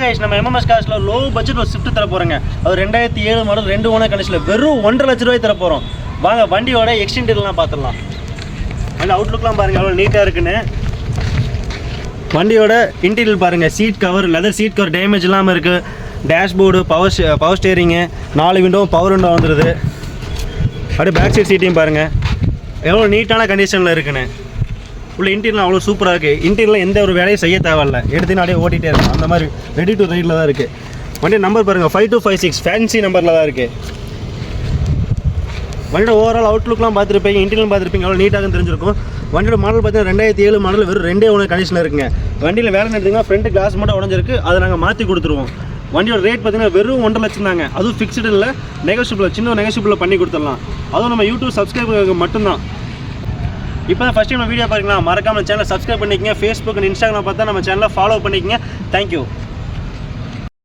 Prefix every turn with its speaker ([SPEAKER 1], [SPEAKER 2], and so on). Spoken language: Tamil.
[SPEAKER 1] கைஸ் நம்ம எம்எம்எஸ் கார்ஸ்ல லோ பட்ஜெட் ஒரு ஸ்விஃப்ட் தர போறோங்க. அது 2007 மாடல் 2 ஓனர் கண்டிஷன்ல வெறும் 1.5 லட்சம் ரூபாய் தர போறோம். வாங்க வண்டியோட எக்ஸ்டீரியர்லாம் பார்த்துடலாம். அந்த அவுட்லுக்லாம் பாருங்க எவ்வளோ நீட்டாக இருக்குன்னு. வண்டியோட இன்டீரியர் பாருங்க, seat cover leather seat cover damage இல்லாமல் இருக்குது. Dashboard power steering 4 window power window வந்துடுது. அப்படியே பேக் சைட் சீட்டையும் பாருங்கள் எவ்வளோ நீட்டான கண்டிஷனில் இருக்குன்னு. உள்ள இன்டீரியர் அவ்வளோ சூப்பராக இருக்குது. இன்டீரியரில் எந்த ஒரு வேலையும் செய்ய தேவையில்லை, எடுத்துன்னு அப்படியே ஓட்டிகிட்டே இருக்கும். அந்த மாதிரி ரெடி டு ரைடில் தான் இருக்குது. வண்டி நம்பர் பாருங்கள் 5256 ஃபேன்சி நம்பரில் தான் இருக்குது. வண்டியோட ஓவரால் அவுட்லுக்லாம் பார்த்துருப்பீங்க, இன்டீரியர் பார்த்துருப்பீங்க, எவ்வளோ நீட்டாக தெரிஞ்சிருக்கும். வண்டியோட மாடல் பார்த்தீங்கன்னா 2007 மாடல் வெறும் 2 ஓனர் கண்டிஷனில் இருக்குங்க. வண்டியில் வேலை எடுத்திங்கன்னா ஃப்ரண்ட் கிளாஸ் மட்டும் உடஞ்சிருக்கு, அதை நாங்கள் மாற்றி கொடுத்துருவோம். வண்டியோட ரேட் பார்த்தீங்கன்னா வெறும் 1.5 லட்சம் தாங்க. அதுவும் ஃபிக்ஸ்டு இல்லை, நெகோஷியபிள், சின்ன நெகோஷியபிள் பண்ணி கொடுத்துடலாம். அதுவும் நம்ம யூடியூப் சப்ஸ்கிரைபருக்கு மட்டும்தான். இப்போ தான் ஃபஸ்ட் டைம் நம்ம வீடியோ பாருங்களா, மறக்காம சேனலை சப்ஸ்கிரைப் பண்ணிக்கங்க. ஃபேஸ்புக் அண்ட் இன்ஸ்டாகிராம் பார்த்தா நம்ம சேனலை ஃபாலோ பண்ணிக்கங்க. தேங்க்யூ.